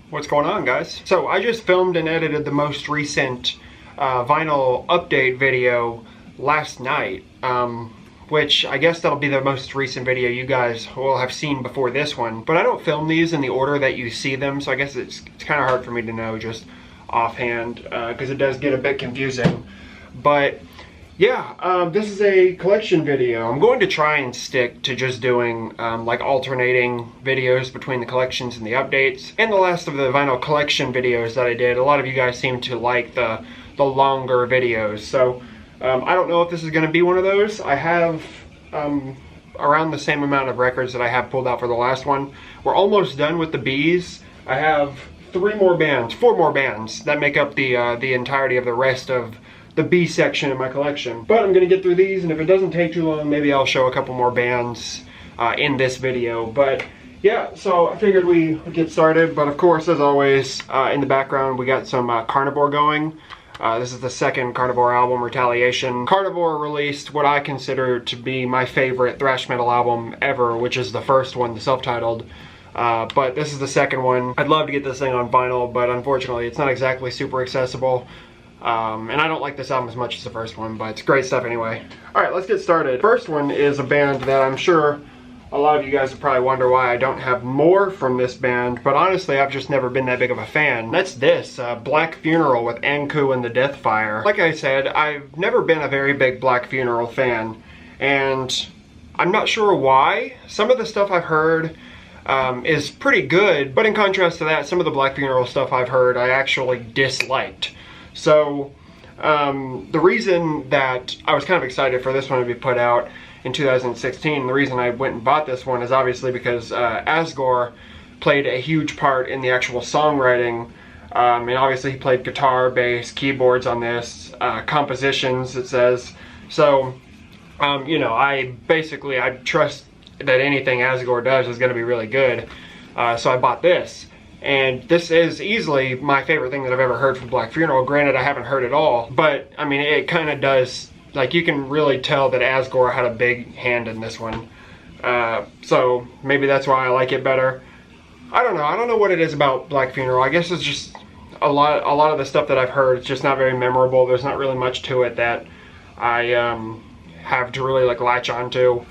What's going on, guys? So I just filmed and edited the most recent vinyl update video last night, which I guess that'll be the most recent video you guys will have seen before this one. But I don't film these in the order that you see them, so I guess it's kind of hard for me to know just offhand, because it does get a bit confusing. But yeah, this is a collection video. I'm going to try and stick to just doing like alternating videos between the collections and the updates. And the last of the vinyl collection videos that I did, a lot of you guys seem to like the longer videos. So I don't know if this is going to be one of those. I have around the same amount of records that I have pulled out for the last one. We're almost done with the Bs. I have four more bands that make up the entirety of the rest of the B section in my collection. But I'm gonna get through these, and if it doesn't take too long, maybe I'll show a couple more bands in this video. But yeah, so I figured we would get started. But of course, as always, in the background, we got some Carnivore going. This is the second Carnivore album, Retaliation. Carnivore released what I consider to be my favorite thrash metal album ever, which is the first one, the self-titled. But this is the second one. I'd love to get this thing on vinyl, but unfortunately, it's not exactly super accessible. And I don't like this album as much as the first one, but it's great stuff anyway. Alright, let's get started. First one is a band that I'm sure a lot of you guys will probably wonder why I don't have more from this band, but honestly, I've just never been that big of a fan. That's this, Black Funeral with Iancu and the Deathfire. Like I said, I've never been a very big Black Funeral fan, and I'm not sure why. Some of the stuff I've heard is pretty good, but in contrast to that, some of the Black Funeral stuff I've heard I actually disliked. So, the reason that I was kind of excited for this one to be put out in 2016, the reason I went and bought this one is obviously because Asgore played a huge part in the actual songwriting, and obviously he played guitar, bass, keyboards on this, compositions, it says. So, you know, I trust that anything Asgore does is going to be really good, so I bought this. And this is easily my favorite thing that I've ever heard from Black Funeral. Granted, I haven't heard it all, but I mean, it kind of does, like, you can really tell that Asgore had a big hand in this one. So maybe that's why I like it better. I don't know what it is about Black Funeral. I guess it's just a lot of the stuff that I've heard, it's just not very memorable. There's not really much to it that I have to really like latch onto.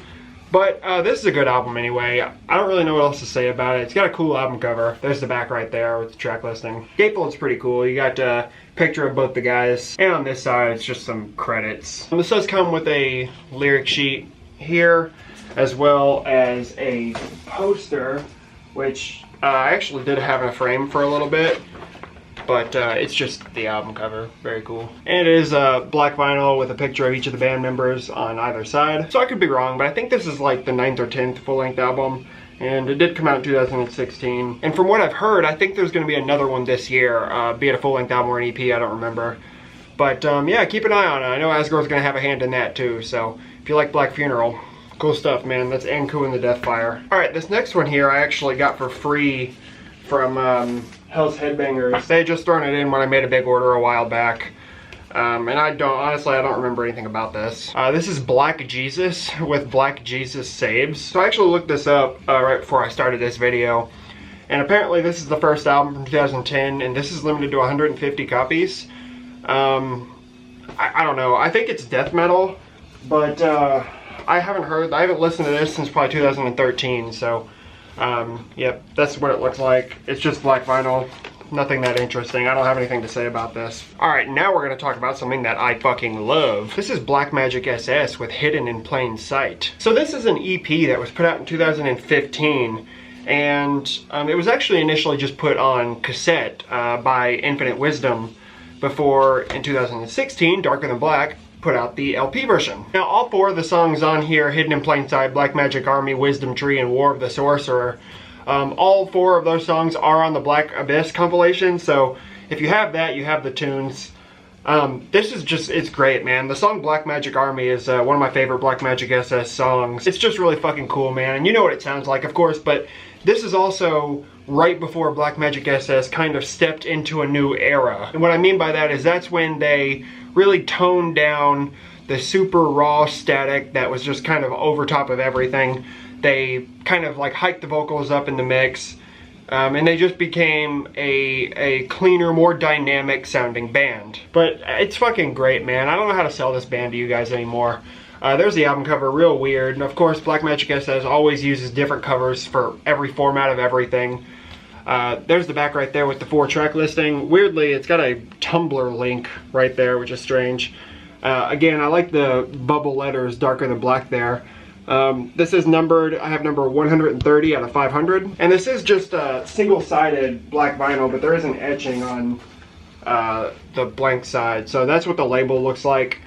But this is a good album anyway. I don't really know what else to say about it. It's got a cool album cover. There's the back right there with the track listing. Gatefold's pretty cool. You got a picture of both the guys. And on this side, it's just some credits. This does come with a lyric sheet here, as well as a poster, which I actually did have in a frame for a little bit. But it's just the album cover. Very cool. And it is black vinyl with a picture of each of the band members on either side. So I could be wrong, but I think this is like the 9th or 10th full-length album. And it did come out in 2016. And from what I've heard, I think there's going to be another one this year. Be it a full-length album or an EP, I don't remember. But yeah, keep an eye on it. I know Asgore's going to have a hand in that too. So if you like Black Funeral, cool stuff, man. That's Iancu and the Deathfire. Alright, this next one here I actually got for free from Hell's Headbangers. They had just thrown it in when I made a big order a while back. And honestly, I don't remember anything about this. This is Black Jesus with Black Jesus Saves. So I actually looked this up right before I started this video. And apparently this is the first album from 2010, and this is limited to 150 copies. I don't know, I think it's death metal, but I haven't listened to this since probably 2013, so yep, that's what it looks like. It's just black vinyl. Nothing that interesting. I don't have anything to say about this. Alright, now we're going to talk about something that I fucking love. This is Black Magic SS with Hidden in Plain Sight. So this is an EP that was put out in 2015, and it was actually initially just put on cassette by Infinite Wisdom before, in 2016, Darker Than Black put out the LP version. Now, all four of the songs on here, Hidden in Plain Sight, Black Magic Army, Wisdom Tree, and War of the Sorcerer, all four of those songs are on the Black Abyss compilation, so if you have that, you have the tunes. This is just, it's great, man. The song Black Magic Army is one of my favorite Black Magic SS songs. It's just really fucking cool, man, and you know what it sounds like, of course, but this is also right before Black Magic SS kind of stepped into a new era. And what I mean by that is that's when they really toned down the super raw static that was just kind of over top of everything. They kind of like hiked the vocals up in the mix. And they just became a cleaner, more dynamic sounding band. But it's fucking great, man. I don't know how to sell this band to you guys anymore. There's the album cover, real weird. And of course, Blackmagic SS always uses different covers for every format of everything. There's the back right there with the 4-track listing. Weirdly, it's got a Tumblr link right there, which is strange. Again, I like the bubble letters darker than black there. This is numbered, I have number 130 out of 500. And this is just a single-sided black vinyl, but there is an etching on the blank side. So that's what the label looks like.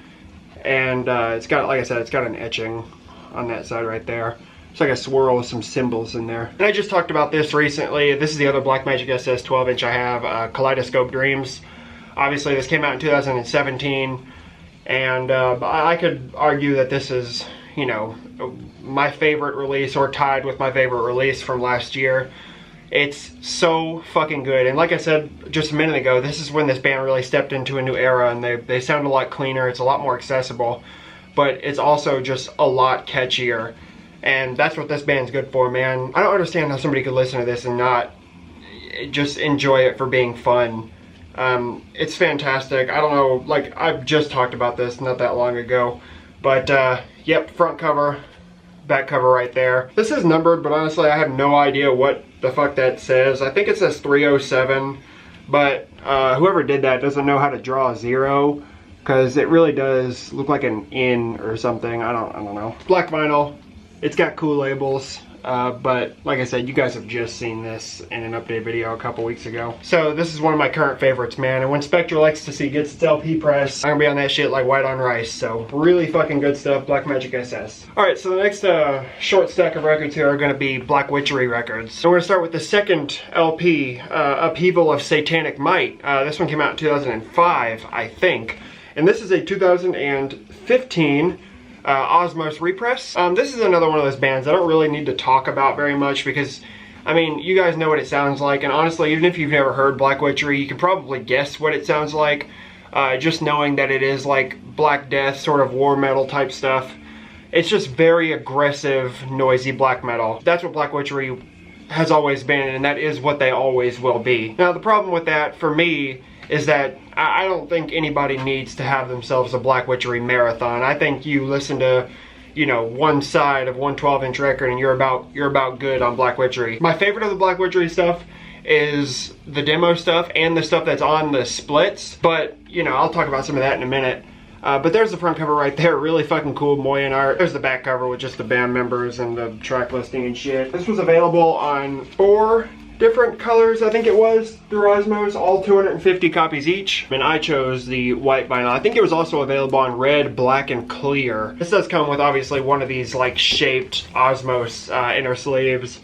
And it's got, like I said, it's got an etching on that side right there. It's like a swirl with some symbols in there. And I just talked about this recently. This is the other Blackmagic SS 12-inch I have, Kaleidoscope Dreams. Obviously, this came out in 2017. And I could argue that this is, you know, my favorite release, or tied with my favorite release from last year. It's so fucking good. And like I said just a minute ago, this is when this band really stepped into a new era, and they sound a lot cleaner. It's a lot more accessible, but it's also just a lot catchier. And that's what this band's good for, man. I don't understand how somebody could listen to this and not just enjoy it for being fun. It's fantastic. I don't know, like, I've just talked about this not that long ago. But, yep, front cover, back cover right there. This is numbered, but honestly, I have no idea what the fuck that says. I think it says 307, but whoever did that doesn't know how to draw a 0, because it really does look like an N or something. I don't know. Black vinyl. It's got cool labels. But like I said, you guys have just seen this in an update video a couple weeks ago. So this is one of my current favorites, man. And when Spectral Ecstasy gets its LP press, I'm gonna be on that shit like white on rice. So really fucking good stuff, Blackmagic SS. Alright, so the next short stack of records here are gonna be Black Witchery records. So we're gonna start with the second LP, Upheaval of Satanic Might. This one came out in 2005, I think. And this is a 2015 Osmos repress. This is another one of those bands I don't really need to talk about very much, because I mean, you guys know what it sounds like, and honestly, even if you've never heard Black Witchery, you can probably guess what it sounds like, just knowing that it is like Black Death, sort of war metal type stuff. It's just very aggressive, noisy black metal. That's what Black Witchery has always been, and that is what they always will be. Now, the problem with that, for me, is that I don't think anybody needs to have themselves a Black Witchery marathon. I think you listen to, you know, one side of one 12-inch record and you're about good on Black Witchery. My favorite of the Black Witchery stuff is the demo stuff and the stuff that's on the splits, but, you know, I'll talk about some of that in a minute. But there's the front cover right there, really fucking cool Moyen art. There's the back cover with just the band members and the track listing and shit. This was available on 4 different colors, I think it was, through Osmos, all 250 copies each. And I chose the white vinyl. I think it was also available on red, black, and clear. This does come with, obviously, one of these, like, shaped Osmos inner sleeves.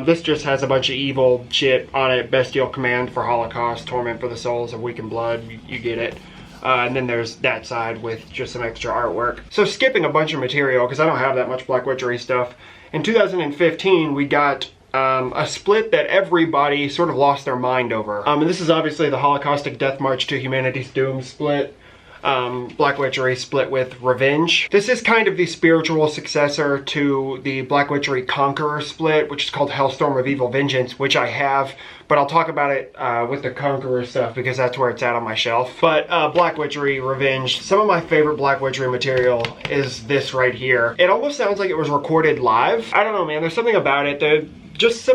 This just has a bunch of evil shit on it. Bestial Command for Holocaust, Torment for the Souls of Weakened Blood, you get it. And then there's that side with just some extra artwork. So skipping a bunch of material, because I don't have that much Black Witchery stuff, in 2015 we got a split that everybody sort of lost their mind over. And this is obviously the Holocaustic Death March to Humanity's Doom split. Black Witchery split with Revenge. This is kind of the spiritual successor to the Black Witchery Conqueror split, which is called Hellstorm of Evil Vengeance, which I have, but I'll talk about it with the Conqueror stuff because that's where it's at on my shelf. But Black Witchery Revenge, some of my favorite Black Witchery material is this right here. It almost sounds like it was recorded live. I don't know, man, there's something about it that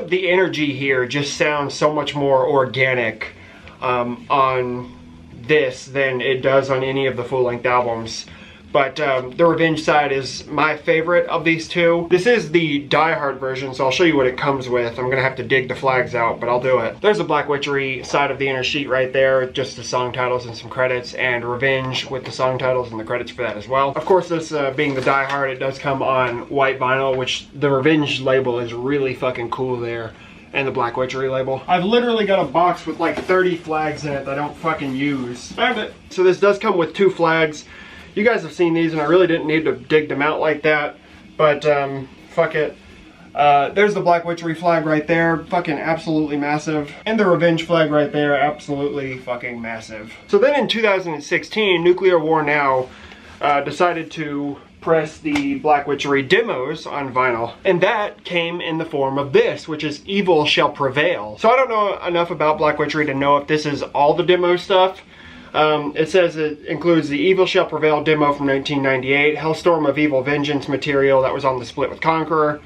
the energy here just sounds so much more organic on this than it does on any of the full-length albums. But the Revenge side is my favorite of these two. This is the Die Hard version, so I'll show you what it comes with. I'm gonna have to dig the flags out, but I'll do it. There's the Black Witchery side of the inner sheet right there, just the song titles and some credits, and Revenge with the song titles and the credits for that as well. Of course, this being the Die Hard, it does come on white vinyl, which the Revenge label is really fucking cool there. And the Black Witchery label. I've literally got a box with like 30 flags in it that I don't fucking use. Found it. So this does come with 2 flags. You guys have seen these and I really didn't need to dig them out like that. But fuck it. There's the Black Witchery flag right there. Fucking absolutely massive. And the Revenge flag right there. Absolutely fucking massive. So then in 2016, Nuclear War Now decided to press the Black Witchery demos on vinyl. And that came in the form of this, which is Evil Shall Prevail. So I don't know enough about Black Witchery to know if this is all the demo stuff. It says it includes the Evil Shall Prevail demo from 1998, Hellstorm of Evil Vengeance material that was on the split with Conqueror,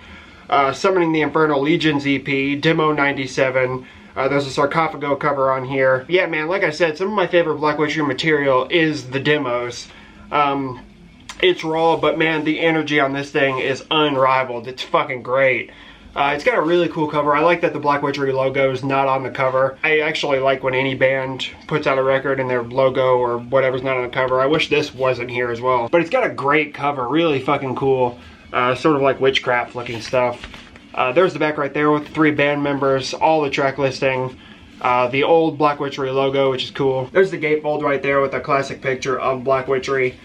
Summoning the Infernal Legions EP, demo 97, there's a Sarcophago cover on here. Yeah, man, like I said, some of my favorite Black Witchery material is the demos. It's raw, but man, the energy on this thing is unrivaled. It's fucking great. It's got a really cool cover. I like that the Black Witchery logo is not on the cover. I actually like when any band puts out a record and their logo or whatever's not on the cover. I wish this wasn't here as well. But it's got a great cover, really fucking cool. Sort of like witchcraft looking stuff. There's the back right there with the 3 band members, all the track listing. The old Black Witchery logo, which is cool. There's the gatefold right there with a classic picture of Black Witchery.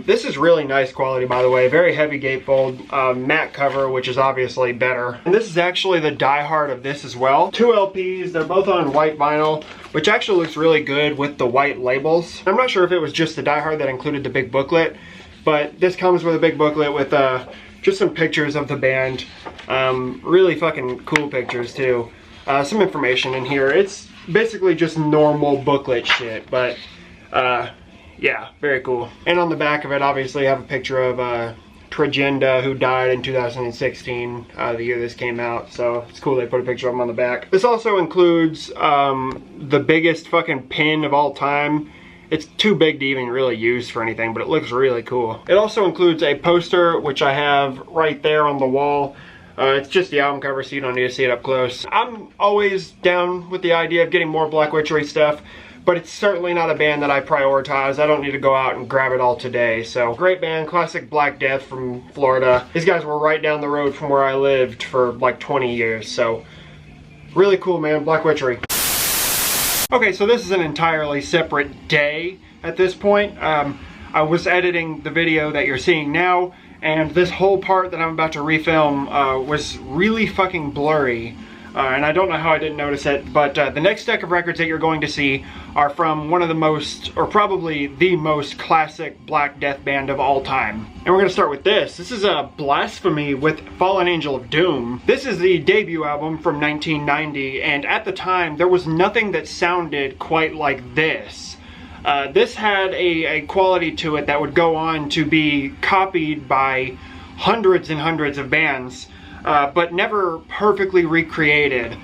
This is really nice quality, by the way. Very heavy gatefold, matte cover, which is obviously better. And this is actually the diehard of this as well. 2 LPs, they're both on white vinyl, which actually looks really good with the white labels. I'm not sure if it was just the diehard that included the big booklet, but this comes with a big booklet with just some pictures of the band. Really fucking cool pictures too. Some information in here. It's basically just normal booklet shit, but yeah, very cool. And on the back of it, obviously, I have a picture of Tragenda, who died in 2016, the year this came out. So it's cool they put a picture of him on the back. This also includes the biggest fucking pin of all time. It's too big to even really use for anything, but it looks really cool. It also includes a poster, which I have right there on the wall. It's just the album cover, so you don't need to see it up close. I'm always down with the idea of getting more Black Witchery stuff, but it's certainly not a band that I prioritize. I don't need to go out and grab it all today. So, great band, classic Black Death from Florida. These guys were right down the road from where I lived for like 20 years, so really cool, man, Black Witchery. Okay, so this is an entirely separate day at this point. I was editing the video that you're seeing now, and this whole part that I'm about to refilm was really fucking blurry. And I don't know how I didn't notice it, but the next deck of records that you're going to see are from one of the most, or probably the most classic Black Death band of all time. And we're going to start with this. This is a Blasphemy with Fallen Angel of Doom. This is the debut album from 1990, and at the time there was nothing that sounded quite like this. This had a quality to it that would go on to be copied by hundreds and hundreds of bands. But never perfectly recreated.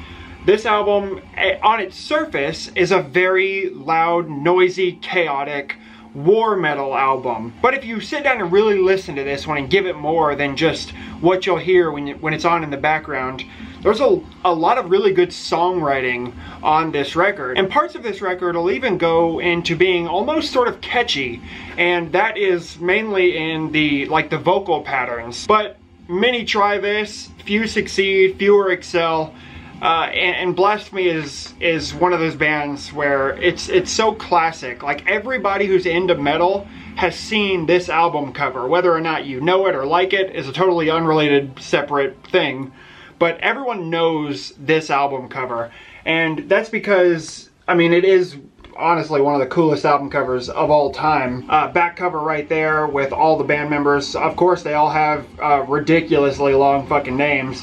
This album, on its surface, is a very loud, noisy, chaotic war metal album. But if you sit down and really listen to this one and give it more than just what you'll hear when it's on in the background, there's a lot of really good songwriting on this record. And parts of this record will even go into being almost sort of catchy, and that is mainly in the vocal patterns. But many try this, few succeed, fewer excel, and Blasphemy is one of those bands where it's so classic. Like, everybody who's into metal has seen this album cover. Whether or not you know it or like it is a totally unrelated, separate thing, but everyone knows this album cover, and that's because, I mean, it is honestly one of the coolest album covers of all time. Back cover right there with all the band members. Of course, they all have ridiculously long fucking names,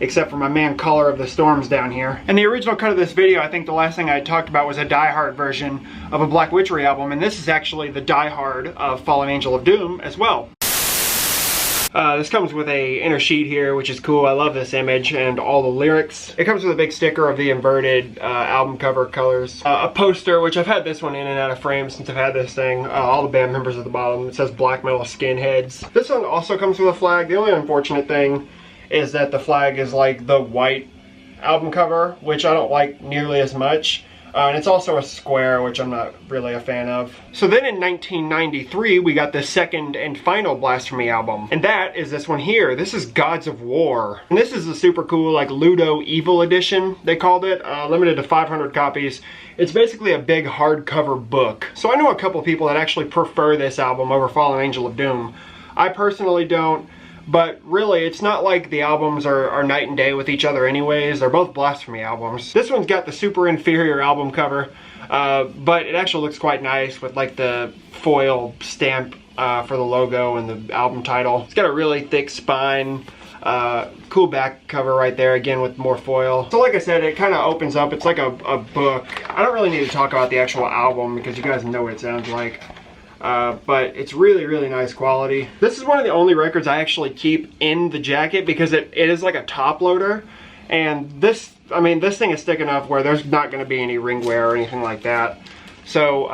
except for my man Color of the Storms down here. And the original cut of this video, I think the last thing I talked about was a Die Hard version of a Black Witchery album, and this is actually the Die Hard of Fallen Angel of Doom as well. This comes with a inner sheet here, which is cool. I love this image and all the lyrics. It comes with a big sticker of the inverted album cover colors. A poster, which I've had this one in and out of frame since I've had this thing. All the band members at the bottom. It says Black Metal Skinheads. This one also comes with a flag. The only unfortunate thing is that the flag is like the white album cover, which I don't like nearly as much. And it's also a square, which I'm not really a fan of. So then in 1993, we got the second and final Blasphemy album. And that is this one here. This is Gods of War. And this is a super cool, like, Ludo Evil edition, they called it. Limited to 500 copies. It's basically a big hardcover book. So I know a couple people that actually prefer this album over Fallen Angel of Doom. I personally don't. But really, it's not like the albums are night and day with each other anyways. They're both Blasphemy albums. This one's got the super inferior album cover, but it actually looks quite nice with like the foil stamp for the logo and the album title. It's got a really thick spine. Cool back cover right there, again with more foil. So like I said, it kind of opens up. It's like a book. I don't really need to talk about the actual album because you guys know what it sounds like. But it's really, really nice quality. This is one of the only records I actually keep in the jacket because it is like a top loader. And this, I mean, this thing is thick enough where there's not going to be any ring wear or anything like that. So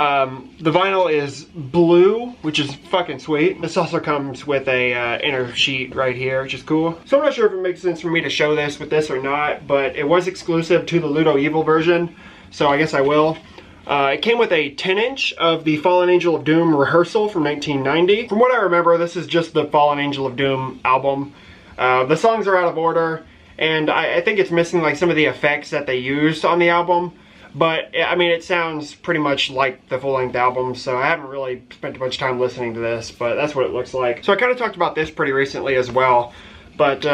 the vinyl is blue, which is fucking sweet. This also comes with a inner sheet right here, which is cool. So I'm not sure if it makes sense for me to show this with this or not, but it was exclusive to the Ludo Evil version, so I guess I will. It came with a 10-inch of the Fallen Angel of Doom Rehearsal from 1990. From what I remember, this is just the Fallen Angel of Doom album. The songs are out of order, and I think it's missing like some of the effects that they used on the album. But, I mean, it sounds pretty much like the full-length album, so I haven't really spent much time listening to this, but that's what it looks like. So I kind of talked about this pretty recently as well, but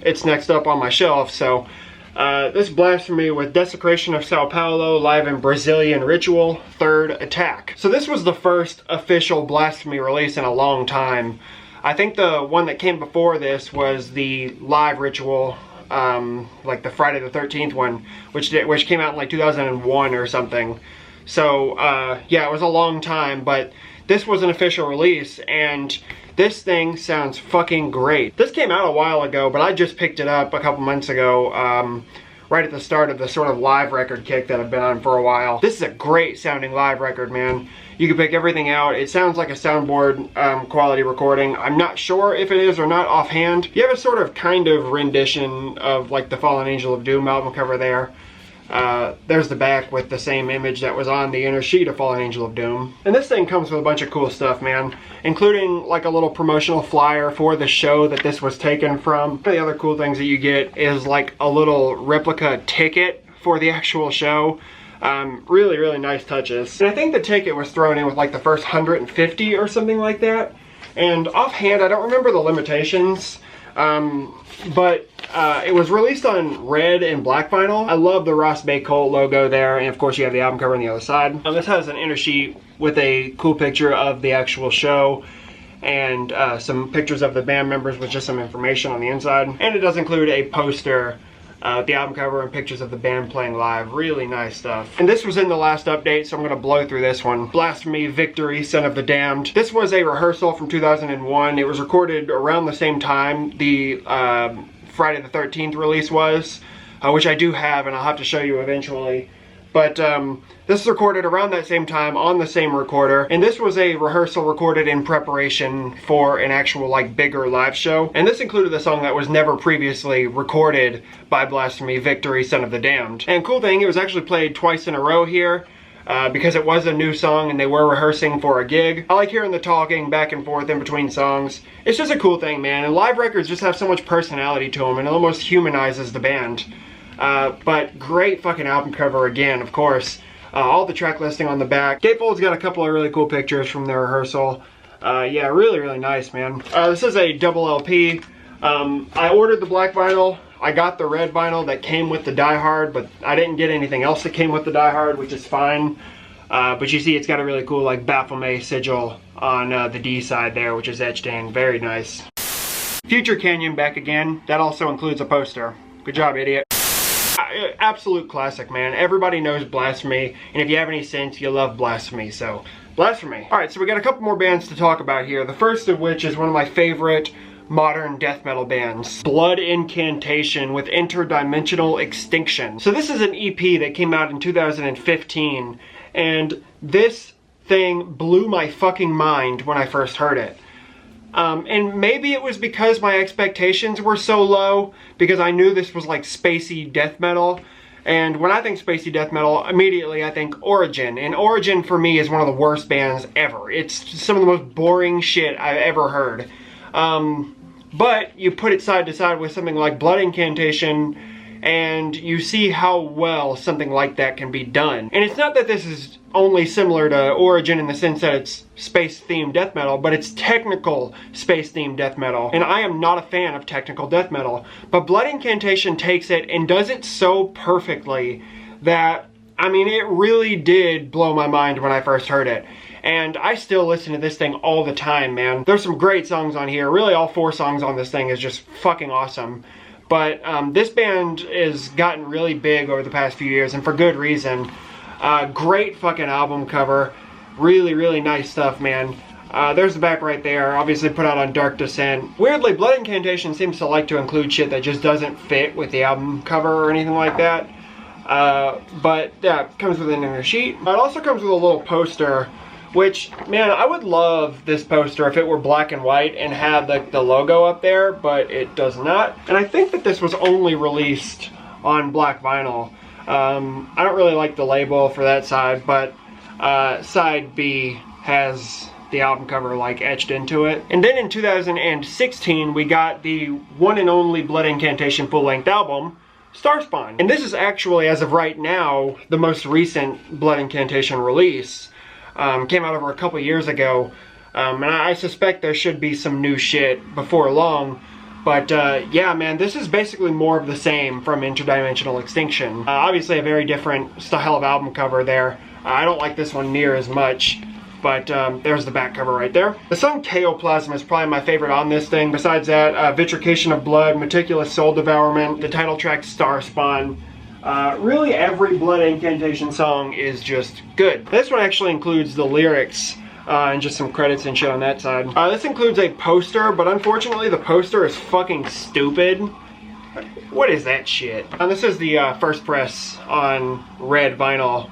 it's next up on my shelf. So this Blasphemy with Desecration of Sao Paulo live in Brazilian Ritual, Third Attack. So this was the first official Blasphemy release in a long time. I think the one that came before this was the live Ritual, like the Friday the 13th one, which came out in like 2001 or something. So yeah, it was a long time, but this was an official release, and this thing sounds fucking great. This came out a while ago, but I just picked it up a couple months ago, right at the start of the sort of live record kick that I've been on for a while. This is a great sounding live record, man. You can pick everything out. It sounds like a soundboard quality recording. I'm not sure if it is or not offhand. You have a sort of kind of rendition of like the Fallen Angel of Doom album cover there. There's the back with the same image that was on the inner sheet of Fallen Angel of Doom. And this thing comes with a bunch of cool stuff, man, including like a little promotional flyer for the show that this was taken from. One of the other cool things that you get is like a little replica ticket for the actual show. Really, really nice touches. And I think the ticket was thrown in with like the first 150 or something like that. And offhand, I don't remember the limitations, but it was released on red and black vinyl. I love the Ross Bay Colt logo there, and of course you have the album cover on the other side. This has an inner sheet with a cool picture of the actual show, and some pictures of the band members with just some information on the inside. And it does include a poster, the album cover, and pictures of the band playing live. Really nice stuff. And this was in the last update, so I'm gonna blow through this one. Blasphemy, Victory, Son of the Damned. This was a rehearsal from 2001. It was recorded around the same time the Friday the 13th release was, which I do have, and I'll have to show you eventually. But this is recorded around that same time on the same recorder, and this was a rehearsal recorded in preparation for an actual like bigger live show. And this included the song that was never previously recorded by Blasphemy, Victory, Son of the Damned. And cool thing, it was actually played twice in a row here, because it was a new song and they were rehearsing for a gig. I like hearing the talking back and forth in between songs. It's just a cool thing, man, and live records just have so much personality to them, and it almost humanizes the band. But great fucking album cover again, of course. All the track listing on the back. Gatefold's got a couple of really cool pictures from the rehearsal. Yeah, really, really nice, man. This is a double LP. I ordered the black vinyl. I got the red vinyl that came with the Die Hard, but I didn't get anything else that came with the Die Hard, which is fine. But you see it's got a really cool like Baphomet sigil on the D side there, which is etched in. Very nice. Future Canyon back again. That also includes a poster. Good job, idiot. Absolute classic, man. Everybody knows Blasphemy, and if you have any sense, you love Blasphemy, so Blasphemy. Alright, so we got a couple more bands to talk about here. The first of which is one of my favorite modern death metal bands, Blood Incantation with Interdimensional Extinction. So this is an EP that came out in 2015, and this thing blew my fucking mind when I first heard it. And maybe it was because my expectations were so low, because I knew this was like spacey death metal. And when I think spacey death metal, immediately I think Origin. And Origin for me is one of the worst bands ever. It's some of the most boring shit I've ever heard. But you put it side to side with something like Blood Incantation, and you see how well something like that can be done. And it's not that this is only similar to Origin in the sense that it's space-themed death metal, but it's technical space-themed death metal. And I am not a fan of technical death metal, but Blood Incantation takes it and does it so perfectly that I mean, it really did blow my mind when I first heard it. And I still listen to this thing all the time, man. There's some great songs on here. Really, all 4 songs on this thing is just fucking awesome. But this band has gotten really big over the past few years, and for good reason. Great fucking album cover. Really, really nice stuff, man. There's the back right there, obviously put out on Dark Descent. Weirdly, Blood Incantation seems to like to include shit that just doesn't fit with the album cover or anything like that. But yeah, it comes with an inner sheet. It also comes with a little poster, which, man, I would love this poster if it were black and white and had the logo up there, but it does not. And I think that this was only released on black vinyl. I don't really like the label for that side, but side B has the album cover like etched into it. And then in 2016 we got the one and only Blood Incantation full-length album, Spawn. And this is actually, as of right now, the most recent Blood Incantation release. Came out over a couple years ago, and I suspect there should be some new shit before long. But yeah, man, this is basically more of the same from Interdimensional Extinction. Obviously a very different style of album cover there. I don't like this one near as much, but there's the back cover right there. The song Chaoplasm is probably my favorite on this thing. Besides that, Vitrification of Blood, Meticulous Soul Devourment, the title track Spawn. Really every Blood Incantation song is just good. This one actually includes the lyrics and just some credits and shit on that side. This includes a poster, but unfortunately the poster is fucking stupid. What is that shit? And this is the first press on red vinyl.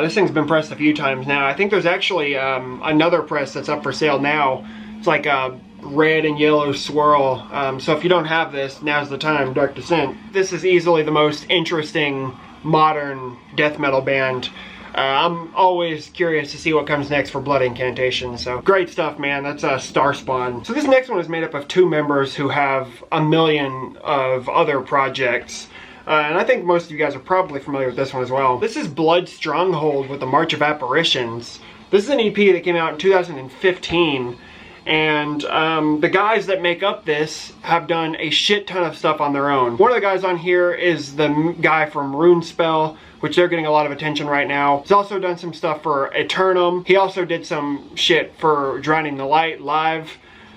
This thing's been pressed a few times now. I think there's actually another press that's up for sale now. It's like a red and yellow swirl. So if you don't have this, now's the time, Dark Descent. This is easily the most interesting modern death metal band. I'm always curious to see what comes next for Blood Incantation, so great stuff, man. That's Spawn. So this next one is made up of 2 members who have a million of other projects. And I think most of you guys are probably familiar with this one as well. This is Blood Stronghold with the March of Apparitions. This is an EP that came out in 2015. And the guys that make up this have done a shit ton of stuff on their own. One of the guys on here is the guy from Runespell, which they're getting a lot of attention right now. He's also done some stuff for Eternum. He also did some shit for Drowning the Light live.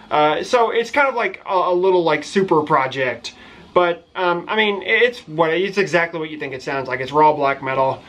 So it's kind of like a little like super project. But I mean, it's exactly what you think it sounds like. It's raw black metal.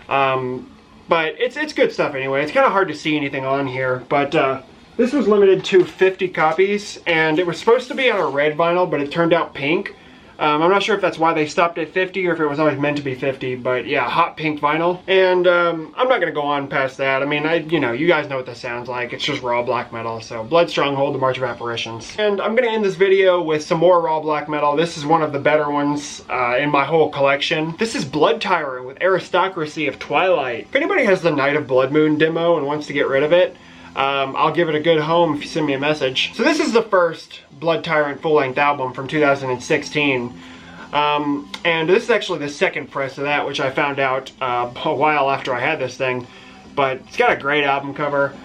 But it's good stuff anyway. It's kind of hard to see anything on here, but this was limited to 50 copies, and it was supposed to be on a red vinyl, but it turned out pink. I'm not sure if that's why they stopped at 50 or if it was always meant to be 50, but yeah, hot pink vinyl. And I'm not going to go on past that. I mean, you know, you guys know what this sounds like. It's just raw black metal. So Blood Stronghold, the March of Apparitions. And I'm going to end this video with some more raw black metal. This is one of the better ones in my whole collection. This is Blood Tyrant with Aristocracy of Twilight. If anybody has the Night of Blood Moon demo and wants to get rid of it, I'll give it a good home if you send me a message. So this is the first Blood Tyrant full-length album from 2016. And this is actually the second press of that, which I found out a while after I had this thing. But it's got a great album cover.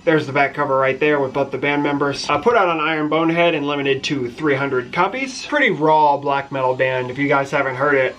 There's the back cover right there with both the band members. Put out on Iron Bonehead and limited to 300 copies. Pretty raw black metal band if you guys haven't heard it.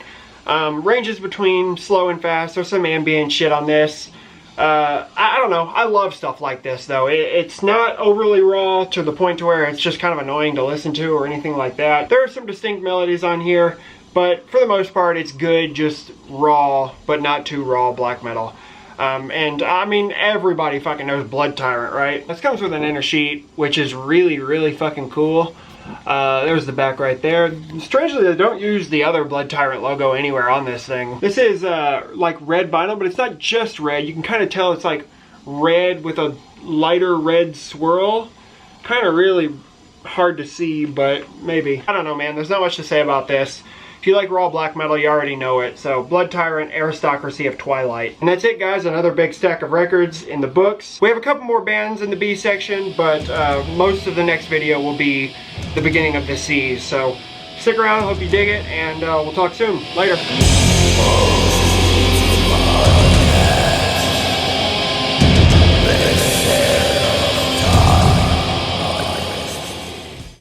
Ranges between slow and fast. There's some ambient shit on this. I don't know. I love stuff like this, though. It's not overly raw to the point to where it's just kind of annoying to listen to or anything like that. There are some distinct melodies on here, but for the most part, it's good, just raw, but not too raw black metal. And I mean, everybody fucking knows Blood Tyrant, right? This comes with an inner sheet, which is really, really fucking cool. There's the back right there. Strangely, they don't use the other Blood Tyrant logo anywhere on this thing. This is like red vinyl, but it's not just red. You can kind of tell it's like red with a lighter red swirl. Kind of really hard to see, but maybe. I don't know, man. There's not much to say about this. If you like raw black metal, you already know it. So, Blood Tyrant, Aristocracy of Twilight. And that's it, guys. Another big stack of records in the books. We have a couple more bands in the B section, but most of the next video will be the beginning of the C. So, stick around. Hope you dig it, and we'll talk soon. Later.